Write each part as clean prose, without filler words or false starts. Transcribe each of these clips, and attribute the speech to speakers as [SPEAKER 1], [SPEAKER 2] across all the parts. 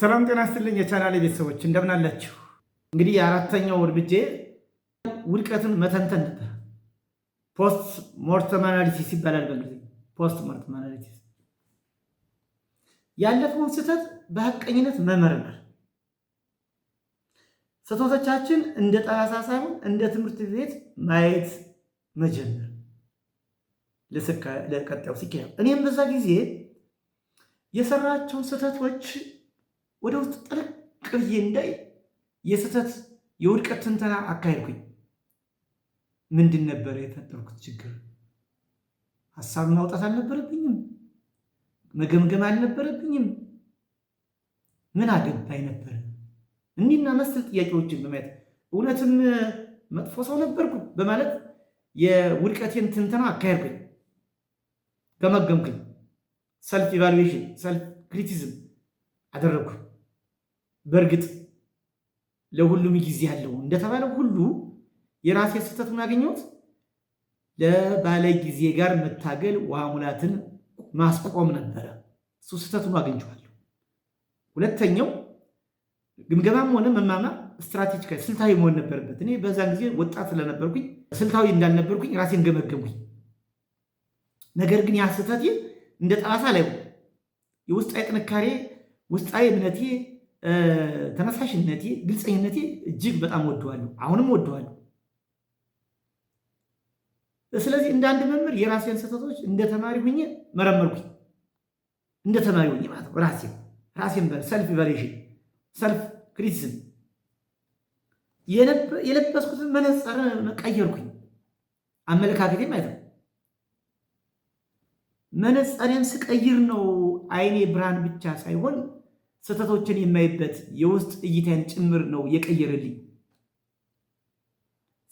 [SPEAKER 1] ሰላም ጤና ይስጥልኝ የቻናሌ ቤተሰቦች እንደምን አላችሁ? እንግዲህ የአራተኛው እርምጃ ውድቀትን መተንተን ነበር። ፖስት ሞርተም አናሊሲስ ይባላል በእንግሊዝኛ። ፖስት ሞርተም አናሊሲስ ያለፈውን ስህተት በሐቀኝነት መመርመር፣ ስህተቶቻችን እንደ ጠባሳ ሳይሆን እንደ ትምህርት ቤት ማየት መጀመር ለቀጣዩ ሲካሄድ እኔም በዛ ጊዜ የሰራቸውን ስህተቶች ወደ ውስጥ ጥልቅ ብዬ እንዳይ የስህተት የውድቀት ትንተና አካሄድኩኝ። ምንድን ነበረ የፈጠርኩት ችግር? ሀሳብ ማውጣት አልነበረብኝም? መገምገም አልነበረብኝም? ምን አገባኝ ነበረ? እኒና መሰል ጥያቄዎችን በማየት እውነትም መጥፎ ሰው ነበርኩ በማለት የውድቀቴን ትንተና አካሄድኩኝ፣ ገመገምኩኝ። ሰልፍ ኢቫሉዌሽን ሰልፍ ክሪቲዝም አደረግኩ። በእርግጥ ለሁሉም ጊዜ ያለው እንደተባለው ሁሉ የራሴ ስህተቱን ያገኘሁት ለባለ ጊዜ ጋር መታገል ውሃ ሙላትን ማስቆም ነበረ። እሱ ስህተቱን አግኝቼዋለሁ። ሁለተኛው ግምገማም ሆነ መማማር ስትራቴጂካዊ ስልታዊ መሆን ነበረበት። እኔ በዛን ጊዜ ወጣት ስለነበርኩኝ ስልታዊ እንዳልነበርኩኝ ራሴን ገመገምኩኝ። ነገር ግን ያ ስህተቴ እንደ ጠባሳ ላይ የውስጣዊ ጥንካሬ፣ ውስጣዊ እምነቴ፣ ተነሳሽነቴ፣ ግልፀኝነቴ እጅግ በጣም ወደዋለሁ። አሁንም ወደዋለሁ። ስለዚህ እንደ አንድ መምህር የራሴን ስህተቶች እንደ ተማሪ ሆኜ መረመርኩኝ። እንደ ተማሪ ሆኜ ማለት ነው። ራሴን ሰልፍ ኢቫሉዌሽን ሰልፍ ክሪቲሲዝም የለበስኩትን መነጽር ቀየርኩኝ። አመለካከቴ ማለት ነው። መነጽሬን ስቀይር ነው አይኔ ብርሃን ብቻ ሳይሆን ስህተቶችን የማይበት የውስጥ እይታን ጭምር ነው የቀየረልኝ።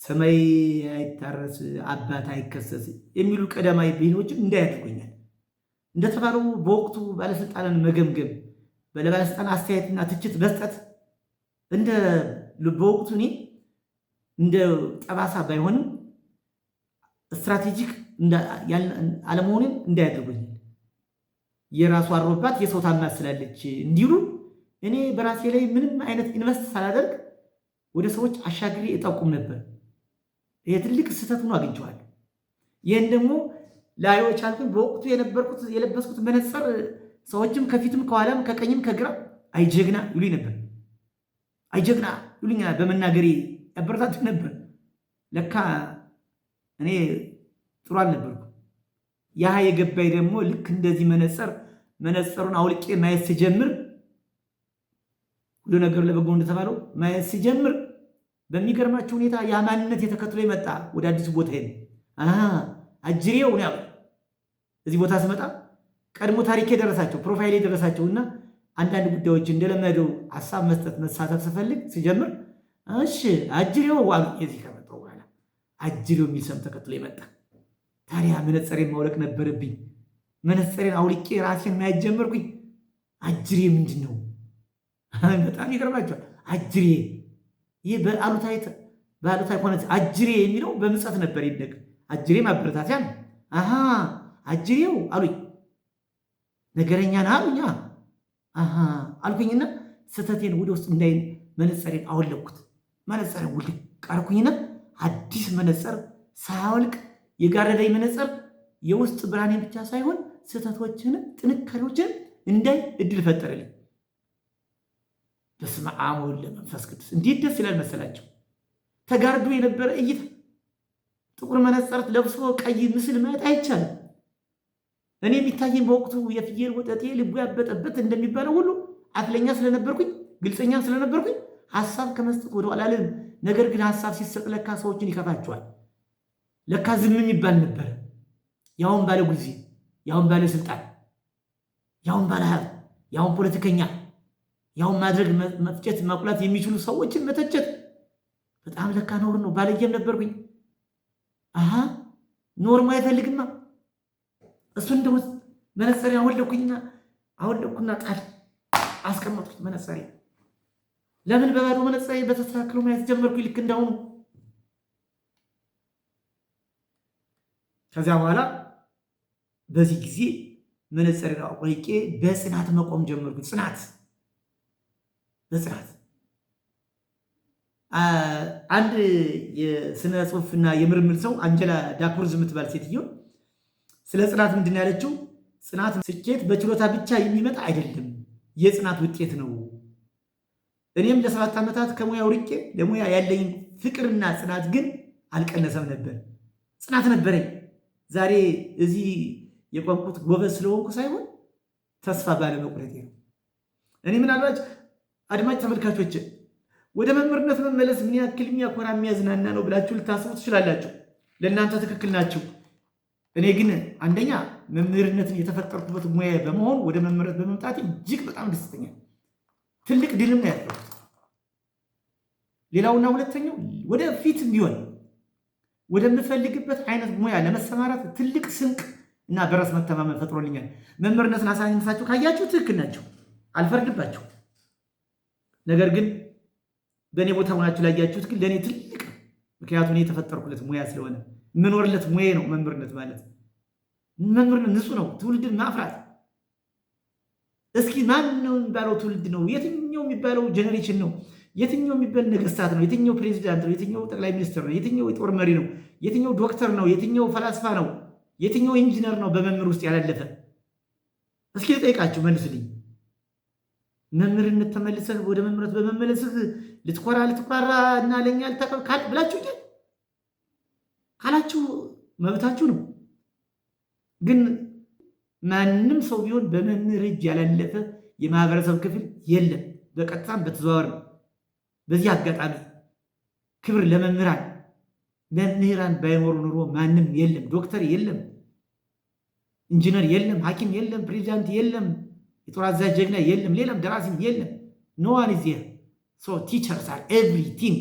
[SPEAKER 1] ሰማይ አይታረስ አባት አይከሰስ የሚሉ ቀዳማዊ ብሂሎችም እንዳያደርጉኛል። እንደተባለው በወቅቱ ባለስልጣንን መገምገም፣ ባለስልጣን አስተያየትና ትችት መስጠት በወቅቱ እኔ እንደ ጠባሳ ባይሆንም ስትራቴጂክ አለመሆንን እንዳያደርጉኛል። የራሱ አሮባት የሰው ታማስላለች እንዲሉ እኔ በራሴ ላይ ምንም አይነት ኢንቨስት ሳላደርግ ወደ ሰዎች አሻግሬ እጠቁም ነበር። ይሄ ትልቅ ስህተት ሆኖ አግኝቼዋለሁ። ይህን ደግሞ ላየው ቻልኩኝ። በወቅቱ የለበስኩት መነጽር ሰዎችም ከፊትም ከኋላም ከቀኝም ከግራ አይጀግና ይሉኝ ነበር። አይጀግና ይሉኛል። በመናገሬ ያበረታቱ ነበር። ለካ እኔ ጥሩ አልነበርኩ። ያ የገባኝ ደግሞ ልክ እንደዚህ መነጽሩን አውልቄ ማየት ሲጀምር፣ ሁሉ ነገር ለበጎ እንደተባለው ማየት ሲጀምር በሚገርማቸው ሁኔታ ያ ማንነት የተከትሎ የመጣ ወደ አዲሱ ቦታ ሄደ። አጅሬው ነው ያለው። እዚህ ቦታ ስመጣ ቀድሞ ታሪኬ ደረሳቸው፣ ፕሮፋይሌ ደረሳቸውና አንዳንድ ጉዳዮች እንደለመደው ሀሳብ መስጠት መሳተፍ ስፈልግ ሲጀምር እሺ አጅሬው ዋሉ። የዚህ ከመጣው በኋላ አጅሬው የሚል ስም ተከትሎ የመጣ ታዲያ መነጽሬን ማውለቅ ነበረብኝ። መነጽሬን አውልቄ ራሴን ማየት ጀመርኩኝ። አጅሬ ምንድን ነው? በጣም ይገርማቸዋል። አጅሬ ይህ በአሉታዊ ሆነ። አጅሬ የሚለው በምጸት ነበር ይደግ። አጅሬ ማበረታቻ ነው። አጅሬው አሉኝ። ነገረኛ ነህ አሉኝ። አልኩኝና ስህተቴን ወደ ውስጥ እንዳይ መነጽሬን አወለቅኩት። መነጽሬን ውልቅ ቃርኩኝና አዲስ መነጽር ሳያወልቅ የጋረደኝ መነጽር የውስጥ ብርሃኔ ብቻ ሳይሆን ስህተቶችን፣ ጥንካሬዎችን እንዳይ እድል ፈጠረልኝ። በስመ አብ ወወልድ ወመንፈስ ቅዱስ። እንዴት ደስ ይላል መሰላቸው! ተጋርዶ የነበረ እይታ ጥቁር መነጽር ለብሶ ቀይ ምስል ማየት አይቻልም። እኔ የሚታየኝ በወቅቱ የፍየል ወጠጤ ልቡ ያበጠበት እንደሚባለው ሁሉ አፍለኛ ስለነበርኩኝ፣ ግልፀኛ ስለነበርኩኝ ሀሳብ ከመስጠት ወደ ኋላ አልልም። ነገር ግን ሀሳብ ሲሰጥ ለካ ሰዎችን ይከፋቸዋል። ለካ ዝም የሚባል ነበር። ያውን ባለ ጊዜ፣ ያውን ባለ ስልጣን፣ ያውን ባለ ሀብት፣ ያውን ፖለቲከኛ፣ ያውን ማድረግ መፍጨት መቁላት የሚችሉ ሰዎችን መተቸት በጣም ለካ ኖር ነው። ባለጌም ነበርኩኝ። ኖርማ አይፈልግማ። እሱ እንደው መነጽሬ አወለኩና ጣል አስቀመጥኩት። መነጽሬ ለምን በባዶ መነጽሬ በተስተካከሉ ማየት ጀመርኩኝ ልክ እንዳሁኑ። ከዚያ በኋላ በዚህ ጊዜ መነጽሬን አውልቄ በጽናት መቆም ጀመርኩ። ጽናት በጽናት አንድ የስነ ጽሁፍና የምርምር ሰው አንጀላ ዳክወርዝ የምትባል ሴትዮ ስለ ጽናት ምንድን ያለችው? ጽናት ስኬት በችሎታ ብቻ የሚመጣ አይደለም፣ የጽናት ውጤት ነው። እኔም ለ7 ዓመታት ከሙያው ርቄ ለሙያ ያለኝ ፍቅርና ጽናት ግን አልቀነሰም ነበር። ጽናት ነበረኝ። ዛሬ እዚህ የቋንቁት ጎበዝ ስለሆንኩ ሳይሆን ተስፋ ባለመቁረጤ ነው። እኔ ምናልባት አድማጭ ተመልካቾች ወደ መምህርነት መመለስ ምን ያክል የሚያኮራ የሚያዝናና ነው ብላችሁ ልታስቡ ትችላላችሁ። ለእናንተ ትክክል ናችሁ። እኔ ግን አንደኛ መምህርነትን የተፈጠርኩበት ሙያ በመሆን ወደ መምህርነት በመምጣት እጅግ በጣም ደስተኛ ትልቅ ድልም ነው ያለሁት። ሌላውና ሁለተኛው ወደፊትም ቢሆን ወደምፈልግበት አይነት ሙያ ለመሰማራት ትልቅ ስንቅ እና በራስ መተማመን ፈጥሮልኛል። መምህርነትን አሳንሳችሁ ካያችሁ ትክክል ናቸው፣ አልፈርድባችሁ። ነገር ግን በእኔ ቦታ ሆናችሁ ላያችሁት ግን ለእኔ ትልቅ ነው። ምክንያቱም እኔ የተፈጠርኩለት ሙያ ስለሆነ የምኖርለት ሙያ ነው መምህርነት ማለት። መምህርነት ንጹህ ነው፣ ትውልድን ማፍራት። እስኪ ማን ነው የሚባለው ትውልድ ነው? የትኛው የሚባለው ጀኔሬሽን ነው? የትኛው የሚባል ነገስታት ነው? የትኛው ፕሬዚዳንት ነው? የትኛው ጠቅላይ ሚኒስትር ነው? የትኛው የጦር መሪ ነው? የትኛው ዶክተር ነው? የትኛው ፈላስፋ ነው? የትኛው ኢንጂነር ነው በመምህር ውስጥ ያላለፈ? እስኪ ልጠይቃችሁ፣ መልሱልኝ። መምህርነት ተመልሰህ ወደ መምህርነት በመመለስህ ልትኮራ ልትኩራራ እና ለኛ ልታቀብ ብላችሁ ካላችሁ መብታችሁ ነው። ግን ማንም ሰው ቢሆን በመምህር እጅ ያላለፈ የማህበረሰብ ክፍል የለም፣ በቀጥታም በተዘዋወር ነው። በዚህ አጋጣሚ ክብር ለመምህራን። መምህራን ባይኖሩ ኑሮ ማንም የለም፣ ዶክተር የለም፣ ኢንጂነር የለም፣ ሐኪም የለም፣ ፕሬዚዳንት የለም፣ የጦር አዛዥ ጀግና የለም፣ ሌላም ደራሲም የለም። ኖ ዋን ኢዝ ሂር ሶ ቲቸርስ አር ኤቭሪቲንግ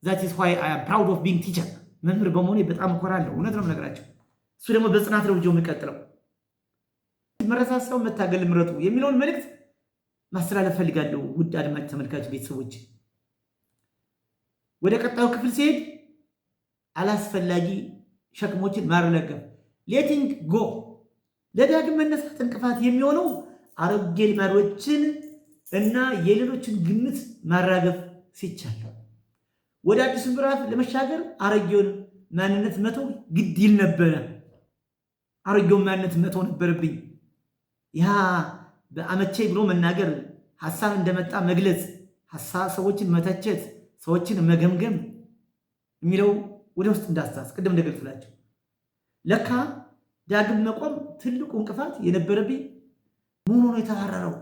[SPEAKER 1] ዛት ኢዝ ዋይ አይ አም ፕራውድ ኦፍ ቢንግ ቲቸር። መምህር በመሆኔ በጣም እኮራለሁ። እውነት ነው የምነግራቸው። እሱ ደግሞ በጽናት ነው የሚቀጥለው። መረሳሳው መታገል ምረጡ የሚለውን መልእክት ማስተላለፍ ፈልጋለሁ። ውድ አድማጭ ተመልካች ቤተሰቦች፣ ወደ ቀጣዩ ክፍል ሲሄድ አላስፈላጊ ሸክሞችን ማርለቀም ሌቲንግ ጎ። ለዳግም መነሳት እንቅፋት የሚሆነው አሮጌ ልማዶችን እና የሌሎችን ግምት ማራገፍ ሲቻል ወደ አዲሱ ምዕራፍ ለመሻገር አሮጌውን ማንነት መተው ግድ ይል ነበረ። አሮጌውን ማንነት መተው ነበረብኝ። ያ በአመቼ ብሎ መናገር፣ ሐሳብ እንደመጣ መግለጽ፣ ሰዎችን መተቸት፣ ሰዎችን መገምገም የሚለው ወደ ውስጥ እንዳስታስ ቅድም እንደገልጽላችሁ ለካ ዳግም መቆም ትልቁ እንቅፋት የነበረብኝ ምን ሆኖ የተባረረው፣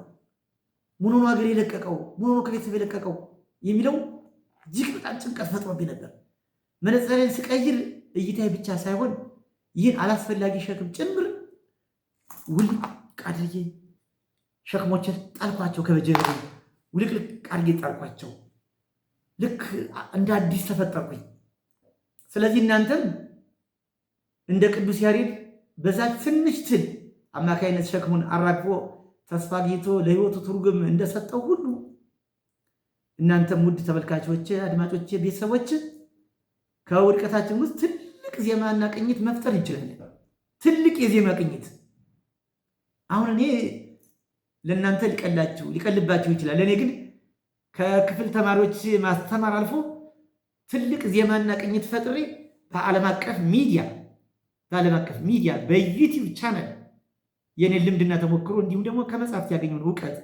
[SPEAKER 1] ምን ሆኖ ሀገር የለቀቀው፣ ምን ሆኖ ከቤተሰብ የለቀቀው የሚለው እጅግ በጣም ጭንቀት ፈጥሮብኝ ነበር። መነጽሬን ስቀይር እይታዬ ብቻ ሳይሆን ይህን አላስፈላጊ ሸክም ጭምር ውልቅ አድርጌ ሸክሞችን ጣልኳቸው። ከበጀሩ ውልቅልቅ አድርጌ ጣልኳቸው። ልክ እንደ አዲስ ተፈጠርኩኝ። ስለዚህ እናንተም እንደ ቅዱስ ያሬድ በዛች ትንሽ ትል አማካይነት ሸክሙን አራግፎ ተስፋ አግኝቶ ለሕይወቱ ትርጉም እንደሰጠው ሁሉ እናንተም ውድ ተመልካቾች፣ አድማጮች፣ ቤተሰቦች ከውድቀታችን ውስጥ ትልቅ ዜማና ቅኝት መፍጠር እንችላለን። ትልቅ የዜማ ቅኝት። አሁን እኔ ለእናንተ ሊቀልባችሁ ይችላል። እኔ ግን ከክፍል ተማሪዎች ማስተማር አልፎ ትልቅ ዜማና ቅኝት ፈጥሬ በዓለም አቀፍ ሚዲያ በዩቲዩብ ቻናል የኔን ልምድና ተሞክሮ እንዲሁም ደግሞ ከመጽሐፍት ያገኘውን እውቀት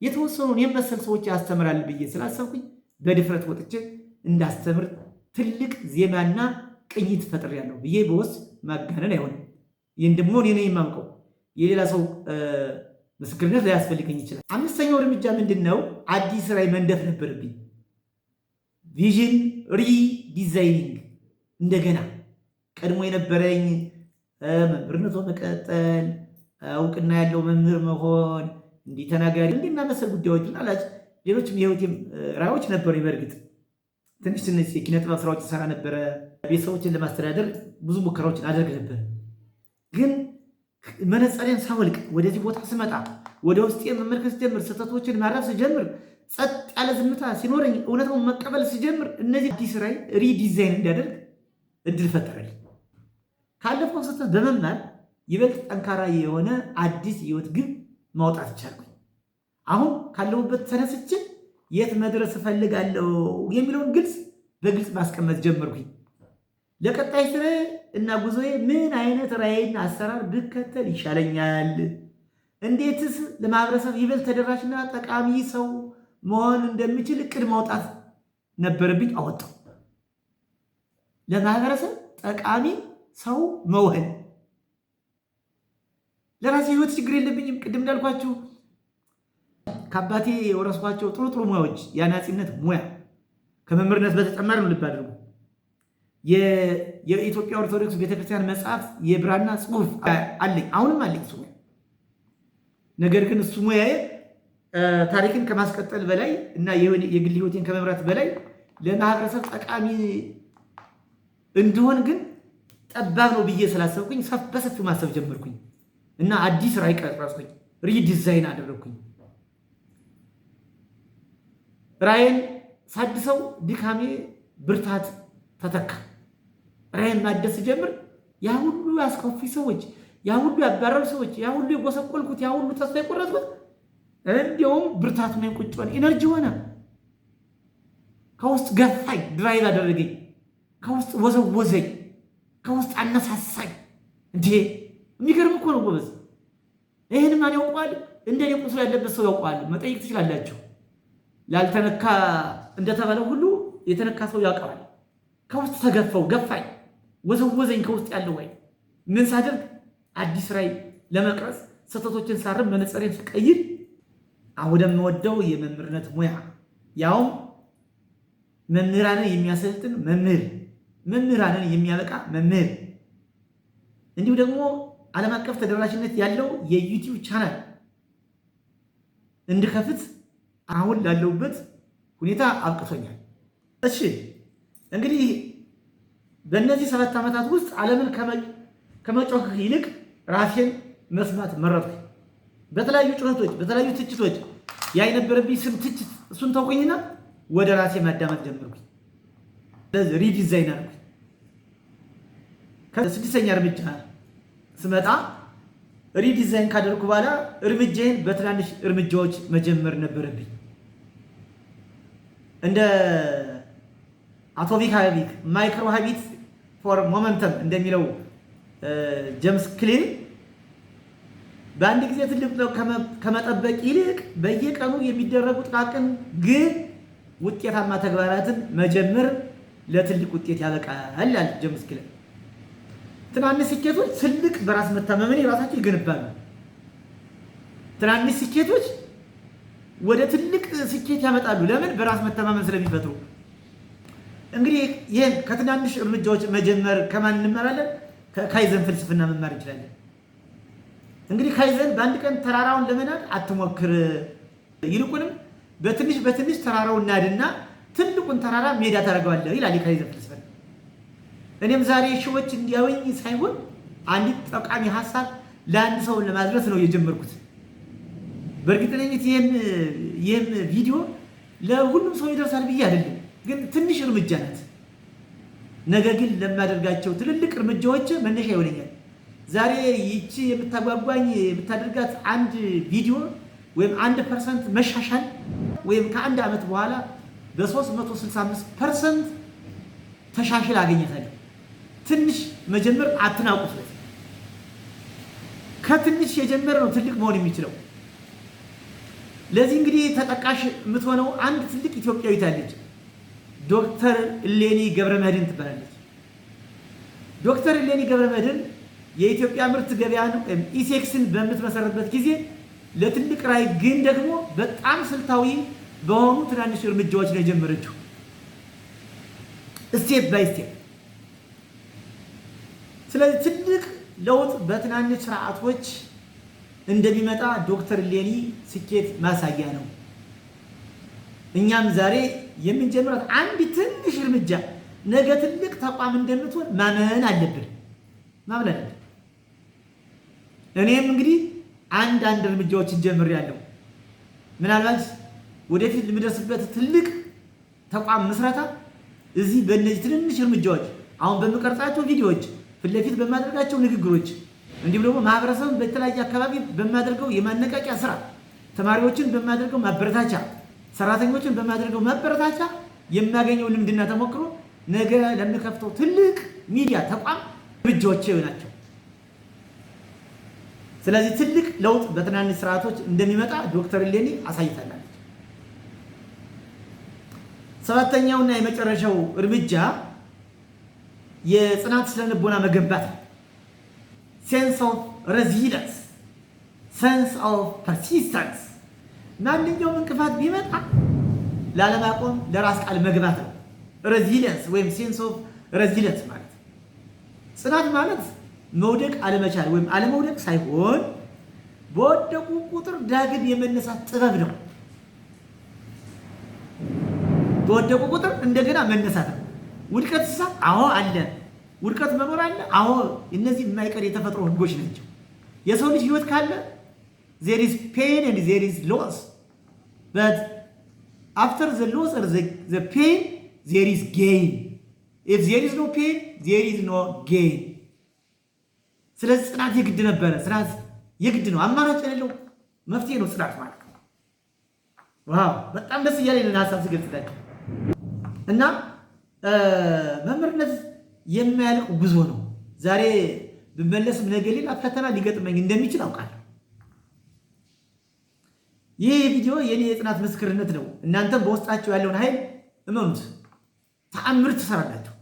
[SPEAKER 1] የተወሰኑን የመሰል ሰዎች ያስተምራል ብዬ ስላሰብኩኝ በድፍረት ወጥቼ እንዳስተምር ትልቅ ዜማና ቅኝት ፈጥሬያለሁ ብዬ በወስድ ማጋነን አይሆንም። ይህን ደግሞ እኔ የማውቀው የሌላ ሰው ምስክርነት ላያስፈልገኝ ይችላል። አምስተኛው እርምጃ ምንድን ነው? አዲስ ራዕይ መንደፍ ነበረብኝ። ቪዥን ሪዲዛይኒንግ። እንደገና ቀድሞ የነበረኝ መምህርነቶ መቀጠል፣ እውቅና ያለው መምህር መሆን፣ እንዲህ ተናጋሪ፣ እንዲና መሰል ጉዳዮች አላጭ ሌሎችም የህይወቴም ራዕዮች ነበሩ። በእርግጥ ትንሽ የኪነ ጥበብ ስራዎች ሰራ ነበረ። ቤተሰቦችን ለማስተዳደር ብዙ ሙከራዎችን አደርግ ነበር። ግን መነጽሬን ሳወልቅ ወደዚህ ቦታ ስመጣ ወደ ውስጤ መመልከት ስጀምር፣ ስህተቶችን ማረፍ ስጀምር፣ ጸጥ ያለ ዝምታ ሲኖረኝ፣ እውነታውን መቀበል ስጀምር እነዚህ አዲስ ራዕይ ሪዲዛይን እንዲያደርግ እድል ፈጠረልኝ። ካለፈው ስህተት በመማር ይበልጥ ጠንካራ የሆነ አዲስ የህይወት ግብ ማውጣት ይቻልኩኝ። አሁን ካለሁበት ተነስቼ የት መድረስ እፈልጋለሁ የሚለውን በግልጽ ማስቀመጥ ጀመርኩኝ። ለቀጣይ ስራ እና ጉዞዬ ምን አይነት ራዕይና አሰራር ብከተል ይሻለኛል? እንዴትስ ለማህበረሰብ ይበልጥ ተደራሽና ጠቃሚ ሰው መሆን እንደምችል እቅድ ማውጣት ነበረብኝ። አወጣው። ለማህበረሰብ ጠቃሚ ሰው መሆን። ለራሴ ህይወት ችግር የለብኝም። ቅድም እንዳልኳችሁ ከአባቴ የወረስኳቸው ጥሩ ሙያዎች የአናጺነት ሙያ ከመምህርነት በተጨማሪ ነው። ልብ አድርጉ። የኢትዮጵያ ኦርቶዶክስ ቤተክርስቲያን መጽሐፍ የብራና ጽሑፍ አለኝ፣ አሁንም አለኝ እሱ። ነገር ግን እሱ ሙያዬ ታሪክን ከማስቀጠል በላይ እና የግል ህይወቴን ከመምራት በላይ ለማህበረሰብ ጠቃሚ እንዲሆን ግን ጠባብ ነው ብዬ ስላሰብኩኝ በሰፊው ማሰብ ጀመርኩኝ እና አዲስ ራዕይ ቀረጽኩኝ፣ ሪዲዛይን አደረግኩኝ። ራዕይን ሳድሰው ድካሜ ብርታት ተተካ። ራዕይን ማደስ ጀምር። ያ ሁሉ ያስከፉ ሰዎች፣ ያ ሁሉ ያባረሩ ሰዎች፣ ያ ሁሉ የጎሰቆልኩት፣ ያ ሁሉ ተስፋ የቆረጥኩት እንዲያውም ብርታት ነው፣ ቁጭ ሆነ፣ ኢነርጂ ሆነ። ከውስጥ ገፋኝ፣ ድራይቭ አደረገኝ፣ ከውስጥ ወዘወዘኝ፣ ከውስጥ አነሳሳኝ። እንዴ የሚገርም እኮ ነው ጎበዝ። ይህን ማን ያውቀዋል? እንደኔ ቁስል ያለበት ሰው ያውቀዋል። መጠየቅ ትችላላችሁ። ላልተነካ እንደተባለው ሁሉ የተነካ ሰው ያውቀዋል። ከውስጥ ተገፋው፣ ገፋኝ፣ ወዘወዘኝ። ከውስጥ ያለው ወይ ምን ሳደርግ አዲስ ራዕይ ለመቅረጽ ስህተቶችን ሳርም መነጽሬን ስቀይር ወደምወደው የመምህርነት ሙያ ያውም መምህራንን የሚያሰልጥን መምህር፣ መምህራንን የሚያበቃ መምህር፣ እንዲሁ ደግሞ ዓለም አቀፍ ተደራሽነት ያለው የዩቲዩብ ቻናል እንድከፍት አሁን ላለሁበት ሁኔታ አብቅቶኛል። እሺ እንግዲህ በእነዚህ 7 ዓመታት ውስጥ ዓለምን ከመጮህ ይልቅ ራሴን መስማት መረጥኩ። በተለያዩ ጩኸቶች፣ በተለያዩ ትችቶች ያ የነበረብኝ ስም ትችት እሱን ተውኩኝና ወደ ራሴ ማዳመጥ ጀመርኩኝ። ስለዚህ ሪዲዛይን አልኩኝ። ከ6ኛ እርምጃ ስመጣ ሪዲዛይን ካደረኩ በኋላ እርምጃዬን በትናንሽ እርምጃዎች መጀመር ነበረብኝ። እንደ አቶሚክ ሃቢት ማይክሮ ሃቢት ፎር ሞመንተም እንደሚለው ጄምስ ክሊር በአንድ ጊዜ ትልቅ ነው ከመጠበቅ ይልቅ በየቀኑ የሚደረጉ ጥቃቅን ግን ውጤታማ ተግባራትን መጀመር ለትልቅ ውጤት ያበቃል አለ ጄምስ ክሊር። ትናንሽ ስኬቶች ትልቅ በራስ መተማመን ራሳቸው ይገነባሉ። ትናንሽ ስኬቶች ወደ ትልቅ ስኬት ያመጣሉ። ለምን? በራስ መተማመን ስለሚፈጥሩ። እንግዲህ ይሄን ከትናንሽ እርምጃዎች መጀመር ከማን እንማራለን? ከካይዘን ፍልስፍና መማር እንችላለን። እንግዲህ ካይዘን በአንድ ቀን ተራራውን ለመናድ አትሞክር፣ ይልቁንም በትንሽ ተራራውን ናድና ትልቁን ተራራ ሜዳ ታደርገዋለህ ይላል የካይዘን ፍልስፍና። እኔም ዛሬ ሺዎች እንዲያዩኝ ሳይሆን አንዲት ጠቃሚ ሀሳብ ለአንድ ሰው ለማድረስ ነው የጀመርኩት። በእርግጠኝነት ይህም ቪዲዮ ለሁሉም ሰው ይደርሳል ብዬ አይደለም፣ ግን ትንሽ እርምጃ ናት። ነገር ግን ለማደርጋቸው ትልልቅ እርምጃዎች መነሻ ይሆነኛል። ዛሬ ይቺ የምታጓጓኝ የምታደርጋት አንድ ቪዲዮ ወይም 1% መሻሻል ወይም ከአንድ ዓመት በኋላ በ365% ተሻሽል አገኘታለሁ። ትንሽ መጀመር አትናቁት። ከትንሽ የጀመረ ነው ትልቅ መሆን የሚችለው። ለዚህ እንግዲህ ተጠቃሽ የምትሆነው አንድ ትልቅ ኢትዮጵያዊት አለች። ዶክተር እሌኒ ገብረመድህን ትባላለች። ዶክተር እሌኒ ገብረመድህን የኢትዮጵያ ምርት ገበያን ኢሴክስን በምትመሰረትበት ጊዜ ለትልቅ ራዕይ ግን ደግሞ በጣም ስልታዊ በሆኑ ትናንሽ እርምጃዎች ነው የጀመረችው። ስቴፕ ባይ ስቴፕ። ስለዚህ ትልቅ ለውጥ በትናንሽ ስርዓቶች እንደሚመጣ ዶክተር እሌኒ ስኬት ማሳያ ነው። እኛም ዛሬ የምንጀምራት አንድ ትንሽ እርምጃ ነገ ትልቅ ተቋም እንደምትሆን ማመን አለብን። እኔም እንግዲህ አንድ እርምጃዎችን ጀምሬያለሁ። ምናልባት ወደፊት ለምደርስበት ትልቅ ተቋም መስራታ እዚህ በእነዚህ ትንንሽ እርምጃዎች አሁን በምቀርጻቸው ቪዲዮዎች፣ ፊት ለፊት በማድረጋቸው ንግግሮች፣ እንዲሁም ደግሞ ማህበረሰብን በተለያየ አካባቢ በማደርገው የማነቃቂያ ስራ፣ ተማሪዎችን በማደርገው ማበረታቻ ሰራተኞችን በማድረገው መበረታቻ የሚያገኘው ልምድና ተሞክሮ ነገ ለሚከፍተው ትልቅ ሚዲያ ተቋም እርምጃዎች ናቸው። ስለዚህ ትልቅ ለውጥ በትናንሽ ስርዓቶች እንደሚመጣ ዶክተር እሌኒ አሳይታለች። ሰባተኛውና የመጨረሻው እርምጃ የጽናት ስለልቦና መገንባት ነው። ሴንስ ኦፍ ሬዚሊየንስ፣ ሴንስ ኦፍ ፐርሲስተንስ። ማንኛውም እንቅፋት ቢመጣ ላለማቆም ለራስ ቃል መግባት ነው። ሬዚሊየንስ ወይም ሴንስ ኦፍ ሬዚሊየንስ ማለት ጽናት ማለት መውደቅ አለመቻል ወይም አለመውደቅ ሳይሆን በወደቁ ቁጥር ዳግም የመነሳት ጥበብ ነው። በወደቁ ቁጥር እንደገና መነሳት ነው። ውድቀት አዎ አለ፣ ውድቀት መኖር አለ። አዎ እነዚህ የማይቀር የተፈጥሮ ህጎች ናቸው። የሰው ልጅ ህይወት ካለ there is pain and there is loss, but after the loss or the pain there is gain. If there is no pain there is no gain. ስለዚህ ጽናት የግድ ነበረ። ጽናት የግድ ነው፣ አማራጭ የሌለው መፍትሄ ነው ጽናት ማለት ነው። ዋው በጣም ደስ እያለኝ ነው ሀሳብ ስገልጽላችሁ እና መምህርነት የማያልቅ ጉዞ ነው። ዛሬ ብመለስም ነገ ሌላ ፈተና ሊገጥመኝ እንደሚችል አውቃለሁ። ይህ ቪዲዮ የኔ የጽናት ምስክርነት ነው። እናንተም በውስጣችሁ ያለውን ኃይል እመኑት፣ ተአምር ትሰራላችሁ፣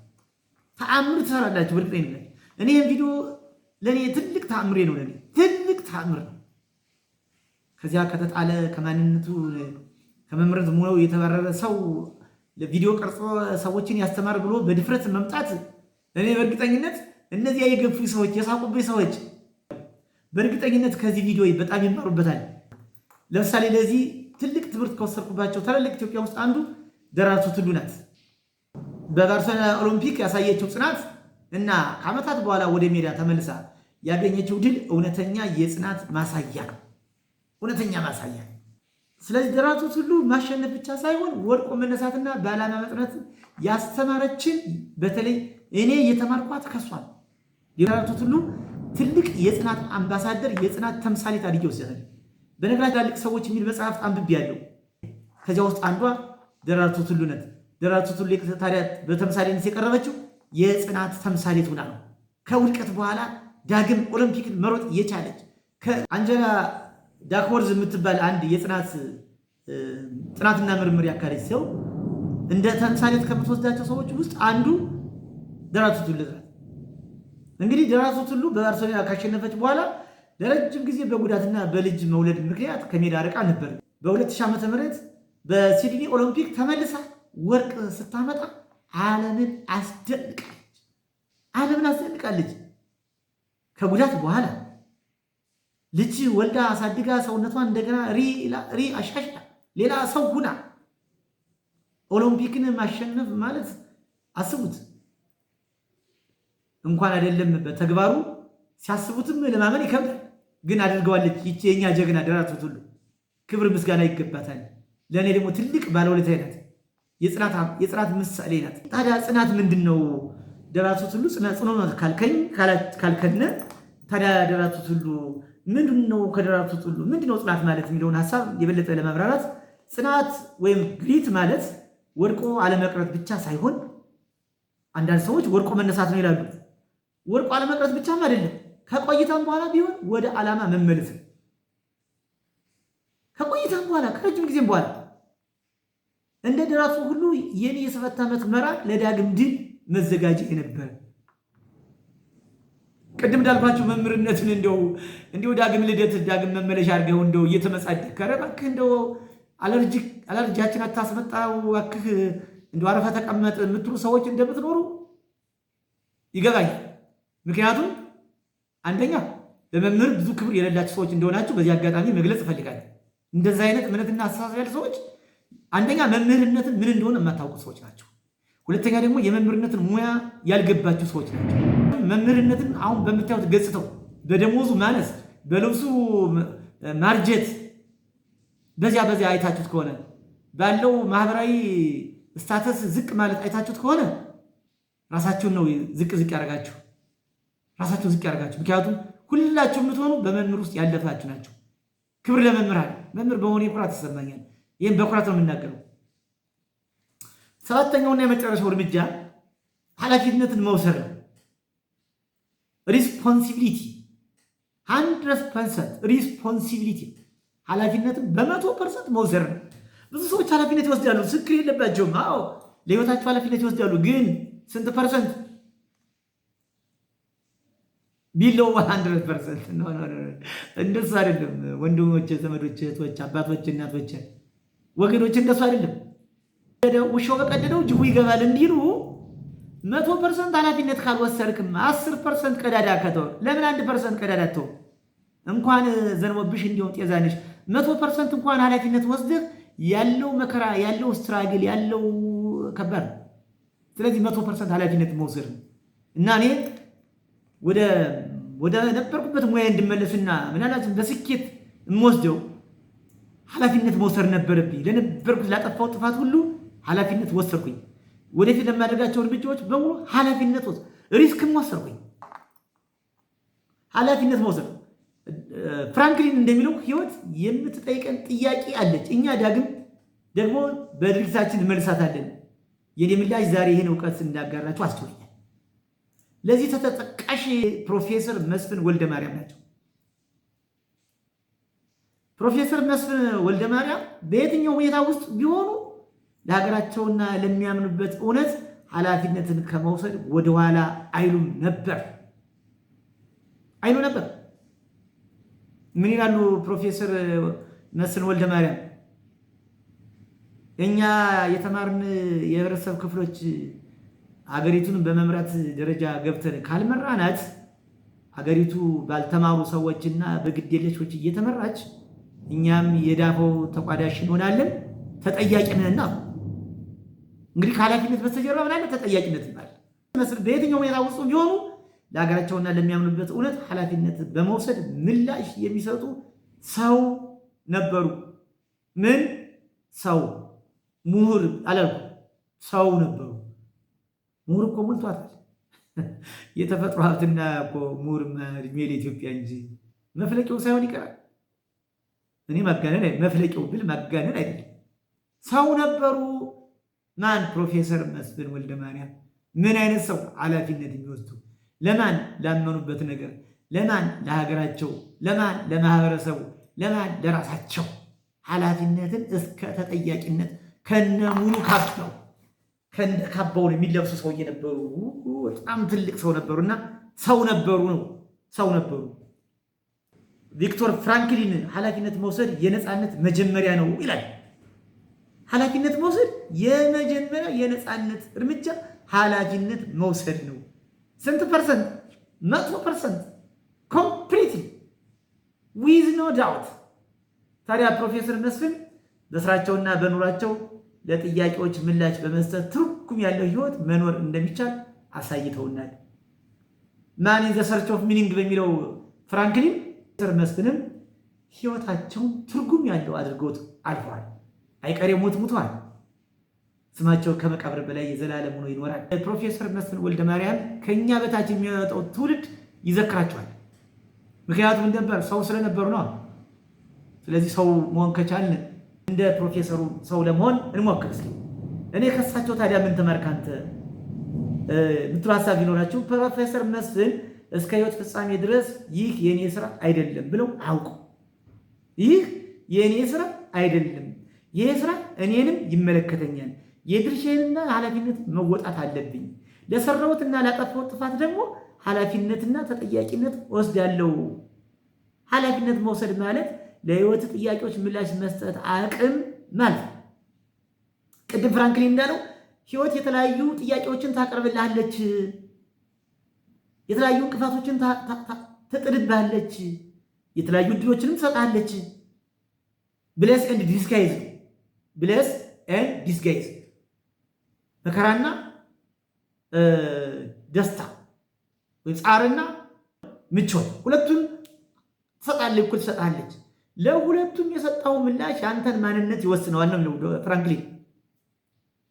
[SPEAKER 1] ተአምር ትሰራላችሁ በእርግጠኝነት። እኔ ይህን ቪዲዮ ለእኔ ትልቅ ተአምሬ ነው፣ ለእኔ ትልቅ ተአምር ነው። ከዚያ ከተጣለ ከማንነቱ ከመምህርነት ሙያው የተባረረ ሰው ለቪዲዮ ቀርጾ ሰዎችን ያስተማር ብሎ በድፍረት መምጣት እኔ በእርግጠኝነት እነዚያ የገፉ ሰዎች የሳቁብኝ ሰዎች በእርግጠኝነት ከዚህ ቪዲዮ በጣም ይማሩበታል። ለምሳሌ ለዚህ ትልቅ ትምህርት ከወሰድኩባቸው ታላላቅ ኢትዮጵያ ውስጥ አንዱ ደራርቱ ቱሉ ናት። በባርሴሎና ኦሎምፒክ ያሳየችው ጽናት እና ከዓመታት በኋላ ወደ ሜዳ ተመልሳ ያገኘችው ድል እውነተኛ የጽናት ማሳያ ነው፣ እውነተኛ ማሳያ። ስለዚህ ደራርቱ ቱሉ ማሸነፍ ብቻ ሳይሆን ወድቆ መነሳትና በዓላማ መጽናት ያስተማረችን በተለይ እኔ የተማርኳት ከሷ ነው። ደራርቱ ቱሉ ትልቅ የጽናት አምባሳደር፣ የጽናት ተምሳሌት አድርጌ ወስዳለሁ። በነገራችን ትላልቅ ሰዎች የሚል መጽሐፍት አንብቤያለሁ። ከዚያ ውስጥ አንዷ ደራርቱ ቱሉ ናት። ደራርቱ ቱሉ ታዲያ በተምሳሌነት የቀረበችው የጽናት ተምሳሌት ሆና ነው። ከውድቀት በኋላ ዳግም ኦሎምፒክን መሮጥ የቻለች ከአንጀላ ዳክወርዝ የምትባል አንድ የጽናት ጥናትና ምርምር ያካሄደች ሰው እንደ ተምሳሌት ከምትወስዳቸው ሰዎች ውስጥ አንዱ ደራርቱ ቱሉ ናት። እንግዲህ ደራርቱ ቱሉ በባርሴሎና ካሸነፈች በኋላ ለረጅም ጊዜ በጉዳትና በልጅ መውለድ ምክንያት ከሜዳ ርቃ ነበር። በ2000 ዓመተ ምህረት በሲድኒ ኦሎምፒክ ተመልሳ ወርቅ ስታመጣ ዓለምን አስደንቃለች። ዓለምን አስደንቃለች። ከጉዳት በኋላ ልጅ ወልዳ አሳድጋ ሰውነቷን እንደገና ሪ አሻሽላ ሌላ ሰው ሁና ኦሎምፒክን ማሸነፍ ማለት አስቡት። እንኳን አይደለም በተግባሩ ሲያስቡትም ለማመን ይከብዳል። ግን አድርገዋለች። ይቺ የኛ ጀግና ደራርቱ ቱሉ ክብር ምስጋና ይገባታል። ለእኔ ደግሞ ትልቅ ባለውለታዬ ናት። የጽናት ምሳሌ ናት። ታዲያ ጽናት ምንድን ነው? ደራርቱ ቱሉ ጽኑ ካልከነ ታዲያ ደራርቱ ቱሉ ምንድን ነው? ከደራርቱ ቱሉ ምንድን ነው ጽናት ማለት የሚለውን ሀሳብ የበለጠ ለማብራራት ጽናት ወይም ግሪት ማለት ወድቆ አለመቅረት ብቻ ሳይሆን አንዳንድ ሰዎች ወድቆ መነሳት ነው ይላሉ። ወድቆ አለመቅረት ብቻም አይደለም፣ ከቆይታም በኋላ ቢሆን ወደ ዓላማ መመለስ ነው። ከቆይታም በኋላ ከረጅም ጊዜም በኋላ እንደ ደራርቱ ሁሉ የኔ የ7 ዓመት መራር ለዳግም ድል መዘጋጀት የነበረ ቅድም እንዳልኳችሁ መምህርነትን እንደው ዳግም ልደት ዳግም መመለሻ አድርገው እንደው እየተመጻደቅ ኧረ እባክህ እንደው አለርጂያችን አታስመጣው እባክህ እንደው አረፈ ተቀመጥ የምትሉ ሰዎች እንደምትኖሩ ይገባኛል። ምክንያቱም አንደኛ በመምህር ብዙ ክብር የሌላቸው ሰዎች እንደሆናችሁ በዚህ አጋጣሚ መግለጽ እፈልጋለሁ። እንደዚህ አይነት እምነትና አስተሳሰብ ያሉ ሰዎች አንደኛ መምህርነትን ምን እንደሆነ የማታውቁ ሰዎች ናቸው። ሁለተኛ ደግሞ የመምህርነትን ሙያ ያልገባችሁ ሰዎች ናቸው። መምህርነትን አሁን በምታዩት ገጽታው፣ በደሞዙ ማነስ፣ በልብሱ ማርጀት በዚያ አይታችሁት ከሆነ ባለው ማህበራዊ ስታተስ ዝቅ ማለት አይታችሁት ከሆነ ራሳችሁን ነው ዝቅ ያደርጋችሁ። ራሳችሁን ዝቅ ያደርጋችሁ። ምክንያቱም ሁላችሁ የምትሆኑ በመምህር ውስጥ ያለፋችሁ ናቸው። ክብር ለመምህራን። መምህር በሆነ ኩራት ይሰማኛል። ይህም በኩራት ነው የምናገረው። ሰባተኛውና የመጨረሻው እርምጃ ኃላፊነትን መውሰድ ነው። ሪስፖንሲቢሊቲ 100% ሪስፖንሲቢሊቲ ኃላፊነትን በ100% መውሰድ ነው። ብዙ ሰዎች ኃላፊነት ይወስዳሉ፣ ችግር የለባቸውም። አዎ ለህይወታቸው ኃላፊነት ይወስዳሉ። ግን ስንት ፐርሰንት? ቢሎ 100%። እንደሱ አይደለም ወንድሞቼ፣ ዘመዶቼ፣ እህቶቼ፣ አባቶቼ፣ እናቶቼ፣ ወገኖቼ እንደሱ አይደለም። ውሻው በቀደደው ጅቡ ይገባል እንዲሉ 100% ኃላፊነት ካልወሰድክም 10% ቀዳዳ ከተው ለምን 1% ቀዳዳ ተው? እንኳን ዘንቦብሽ እንዲሁም ጤዛንሽ 100% እንኳን ኃላፊነት ወስደህ ያለው መከራ ያለው ስትራግል ያለው ከባድ። ስለዚህ 100% ኃላፊነት መውሰድ ነው እና እኔ ወደ ነበርኩበት ሙያ እንድመለስና ምናልባት በስኬት የምወስደው ኃላፊነት መውሰድ ነበረብኝ። ለነበርኩት ላጠፋው ጥፋት ሁሉ ኃላፊነት ወሰድኩኝ። ወደፊት ለማድረጋቸው እርምጃዎች በሙሉ ኃላፊነት ወሰድ፣ ሪስክም ወሰድኩኝ። ኃላፊነት መውሰድ ፍራንክሊን እንደሚለው ህይወት የምትጠይቀን ጥያቄ አለች። እኛ ደግሞ በድርጊታችን እንመልሳታለን። የኔ ምላሽ ዛሬ ይህን እውቀት እንዳጋራችሁ አስችሎኛል። ለዚህ ተጠቃሽ ፕሮፌሰር መስፍን ወልደማርያም ናቸው። ፕሮፌሰር መስፍን ወልደማርያም በየትኛው ሁኔታ ውስጥ ቢሆኑ ለሀገራቸውና ለሚያምኑበት እውነት ኃላፊነትን ከመውሰድ ወደኋላ አይሉም ነበር። ምን ይላሉ ፕሮፌሰር መስፍን ወልደማርያም? እኛ የተማርን የህብረተሰብ ክፍሎች አገሪቱን በመምራት ደረጃ ገብተን ካልመራናት አገሪቱ ባልተማሩ ሰዎችና በግዴለሾች እየተመራች እኛም የዳፈው ተቋዳሽ እንሆናለን፣ ተጠያቂ ነንና። እንግዲህ ከኃላፊነት በስተጀርባ ምን አለ? ተጠያቂነት ይባላል። በየትኛው ሁኔታ ውስጥ ቢሆኑ ለሀገራቸውና ለሚያምኑበት እውነት ኃላፊነት በመውሰድ ምላሽ የሚሰጡ ሰው ነበሩ። ምን ሰው? ምሁር አላልኩም፣ ሰው ነበሩ። ምሁር እኮ ሞልቷታል። የተፈጥሮ ሀብትና እኮ ምሁር እድሜ ለኢትዮጵያ እንጂ መፍለቂያው ሳይሆን ይቀራል። እኔ መፍለቂያው ብል ማጋነን አይደለም። ሰው ነበሩ። ማን? ፕሮፌሰር መስፍን ወልደማርያም። ምን አይነት ሰው? ኃላፊነት የሚወስዱ ለማን? ላመኑበት ነገር። ለማን? ለሀገራቸው። ለማን? ለማህበረሰቡ። ለማን? ለራሳቸው። ኃላፊነትን እስከ ተጠያቂነት ከነ ሙሉ ካባውን የሚለብሱ ሰውዬ ነበሩ። በጣም ትልቅ ሰው ነበሩና ሰው ነበሩ። ቪክቶር ፍራንክሊን ኃላፊነት መውሰድ የነፃነት መጀመሪያ ነው ይላል። ኃላፊነት መውሰድ የመጀመሪያ የነፃነት እርምጃ ኃላፊነት መውሰድ ነው። ስንት ፐርሰንት? 100% ኮምፕሊትሊ ዊዝ ኖ ዳውት። ታዲያ ፕሮፌሰር መስፍን በስራቸውና በኑራቸው ለጥያቄዎች ምላሽ በመስጠት ትርጉም ያለው ህይወት መኖር እንደሚቻል አሳይተውናል። ማን ኢን ዘ ሰርች ኦፍ ሚኒንግ በሚለው ፍራንክሊን ፕሮፌሰር መስፍንም ህይወታቸውን ትርጉም ያለው አድርገውት አልፈዋል። አይቀሬ ሞት ሙተዋል። ስማቸው ከመቃብር በላይ የዘላለም ሆኖ ይኖራል። ፕሮፌሰር መስፍን ወልደማርያም ከኛ በታች የሚመጣው ትውልድ ይዘክራቸዋል። ምክንያቱም እንደነበር ሰው ስለነበሩ ነው። ስለዚህ ሰው መሆን ከቻልን እንደ ፕሮፌሰሩ ሰው ለመሆን እንሞክር እስኪ። እኔ ከሳቸው ታዲያ ምን ተማርክ አንተ ምትሉ ሀሳብ ቢኖራችሁ ፕሮፌሰር መስፍን እስከ ህይወት ፍጻሜ ድረስ ይህ የኔ ስራ አይደለም ብለው አውቁ። ይህ የኔ ስራ አይደለም፣ ይህ ስራ እኔንም ይመለከተኛል፣ የድርሻዬንና ኃላፊነት መወጣት አለብኝ፣ ለሰራሁትና ላጠፋሁት ጥፋት ደግሞ ኃላፊነትና ተጠያቂነት ወስዳለሁ። ኃላፊነት መውሰድ ማለት ለህይወት ጥያቄዎች ምላሽ መስጠት አቅም ማለት ነው። ቅድም ፍራንክሊን እንዳለው ህይወት የተለያዩ ጥያቄዎችን ታቀርብልሃለች፣ የተለያዩ እንቅፋቶችን ትጥልብሃለች፣ የተለያዩ እድሎችንም ትሰጣለች። ብሌስ ኤንድ ዲስጋይዝ መከራና ደስታ፣ ጻርና ምቾት ሁለቱን ትሰጣለች። ለሁለቱም የሰጠው ምላሽ የአንተን ማንነት ይወስነዋል ነው የሚለው ፍራንክሊን።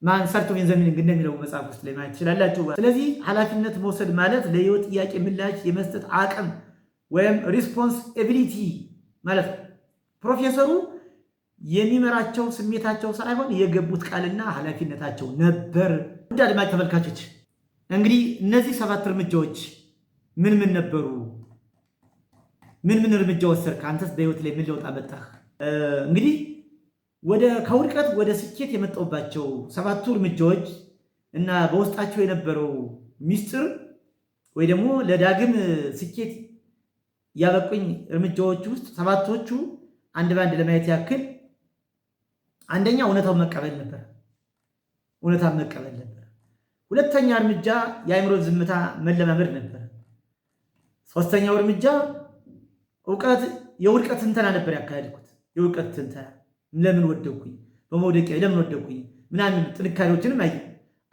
[SPEAKER 1] ማን ሰርቶ ዘሚኒንግ እንደሚለው መጽሐፍ ውስጥ ላይ ማየት ትችላላችሁ። ስለዚህ ኃላፊነት መውሰድ ማለት ለህይወት ጥያቄ ምላሽ የመስጠት አቅም ወይም ሪስፖንሲቢሊቲ ማለት ነው። ፕሮፌሰሩ የሚመራቸው ስሜታቸው ሳይሆን የገቡት ቃልና ኃላፊነታቸው ነበር። ውድ አድማጭ ተመልካቾች እንግዲህ እነዚህ 7 እርምጃዎች ምን ምን ነበሩ? ምን እርምጃ ወሰድክ? አንተስ በህይወት ላይ ምን ለውጥ አመጣህ? እንግዲህ ከውድቀት ወደ ስኬት የመጣሁባቸው 7ቱ እርምጃዎች እና በውስጣቸው የነበረው ሚስጥር ወይ ደግሞ ለዳግም ስኬት ያበቁኝ እርምጃዎች ውስጥ 7ቶቹ አንድ ባንድ ለማየት ያክል አንደኛ እውነታውን መቀበል ነበር። ሁለተኛ እርምጃ የአእምሮ ዝምታ መለማመድ ነበር። ሶስተኛው እርምጃ የውድቀት ትንተና ነበር ያካሄድኩት። የውድቀት ትንተና ለምን ወደኩኝ፣ በመውደቂያ ለምን ወደኩኝ ምናምን ጥንካሬዎችንም አየሁ።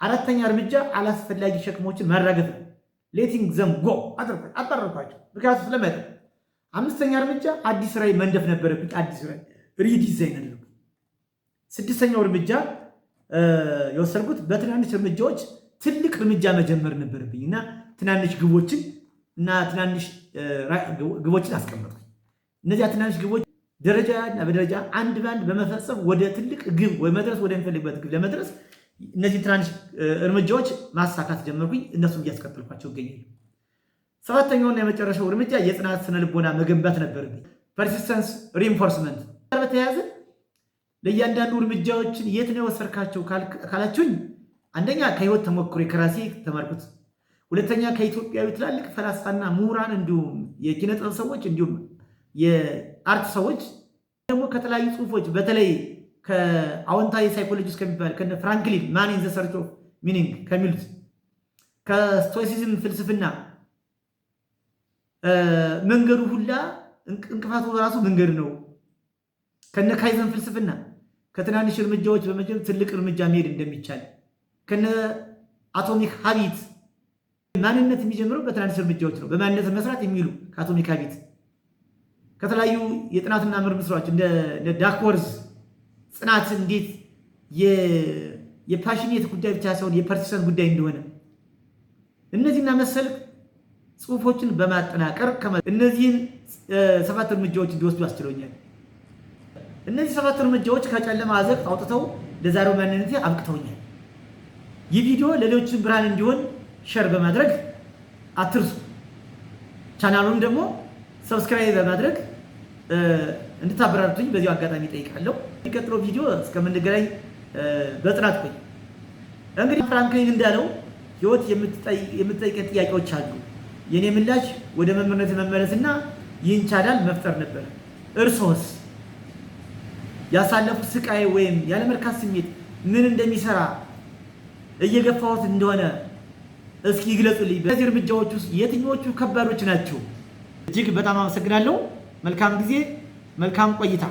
[SPEAKER 1] አራተኛ እርምጃ አላስፈላጊ ሸክሞችን ማራገፍ ነው። ሌቲንግ ዘም ጎ አጠረኳቸው ምክንያቱም ስለማይጠ። አምስተኛ እርምጃ አዲስ ራዕይ መንደፍ ነበረብኝ። አዲስ ራዕይ ሪዲዛይን አደረጉ። ስድስተኛው እርምጃ የወሰድኩት በትናንሽ እርምጃዎች ትልቅ እርምጃ መጀመር ነበረብኝ እና ትናንሽ ግቦችን አስቀመጥኩኝ። እነዚያ ትናንሽ ግቦች ደረጃና በደረጃ አንድ ባንድ በመፈጸም ወደ ትልቅ ግብ ወይ መድረስ ወደሚፈልግበት ግብ ለመድረስ እነዚህ ትናንሽ እርምጃዎች ማሳካት ጀመርኩኝ። እነሱም እያስቀጠልኳቸው ይገኛሉ። ሰባተኛውና የመጨረሻው እርምጃ የጽናት ስነ ልቦና መገንባት ነበረብኝ። ፐርሲስተንስ ሪኢንፎርስመንት ጋር በተያያዘ ለእያንዳንዱ እርምጃዎችን የት ነው የወሰድካቸው ካላችሁኝ፣ አንደኛ ከህይወት ተሞክሮ ከራሴ ተማርኩት። ሁለተኛ ከኢትዮጵያዊ ትላልቅ ፈላስፋና ምሁራን እንዲሁም የኪነ ጥበብ ሰዎች እንዲሁም የአርት ሰዎች ደግሞ ከተለያዩ ጽሁፎች በተለይ ከአዎንታዊ ሳይኮሎጂስት ከሚባል ከነ ፍራንክሊን ማን ኢን ዘ ሰርች ኦፍ ሚኒንግ ከሚሉት ከስቶይሲዝም ፍልስፍና መንገዱ ሁላ እንቅፋቱ ራሱ መንገድ ነው። ከነ ካይዘን ፍልስፍና ከትናንሽ እርምጃዎች በመጀመር ትልቅ እርምጃ መሄድ እንደሚቻል ከነ አቶሚክ ሃቢት ማንነት የሚጀምረው በትናንሽ እርምጃዎች ነው። በማንነት መስራት የሚሉ ከአቶሚክ ሃቢት ከተለያዩ የጥናትና ምርምር ስራዎች እንደ ዳክወርዝ ጽናት እንዴት የፓሽኔት ጉዳይ ብቻ ሳይሆን የፐርሲስተንስ ጉዳይ እንደሆነ እነዚህና መሰል ጽሁፎችን በማጠናቀር እነዚህን 7 እርምጃዎች እንዲወስዱ አስችሎኛል። እነዚህ 7 እርምጃዎች ከጨለማ አዘቅት አውጥተው ለዛሬው ማንነቴ አብቅተውኛል። ይህ ቪዲዮ ለሌሎችን ብርሃን እንዲሆን ሸር በማድረግ አትርሱ። ቻናሉን ደግሞ ሰብስክራይብ በማድረግ እንድታበረታቱኝ በዚሁ አጋጣሚ ጠይቃለሁ። የሚቀጥለው ቪዲዮ እስከምንገናኝ በጥናት ቆይ። እንግዲህ ፍራንክሊን እንዳለው ህይወት የምትጠይቀን ጥያቄዎች አሉ። የኔ ምላሽ ወደ መምህርነት መመለስና ይህን ቻናል መፍጠር ነበር። እርሶስ ያሳለፉት ስቃይ ወይም ያለመርካት ስሜት ምን እንደሚሰራ እየገፋሁት እንደሆነ እስኪ ይግለጹልኝ። በዚህ እርምጃዎች ውስጥ የትኞቹ ከባዶች ናቸው? እጅግ በጣም አመሰግናለሁ። መልካም ጊዜ፣ መልካም ቆይታ።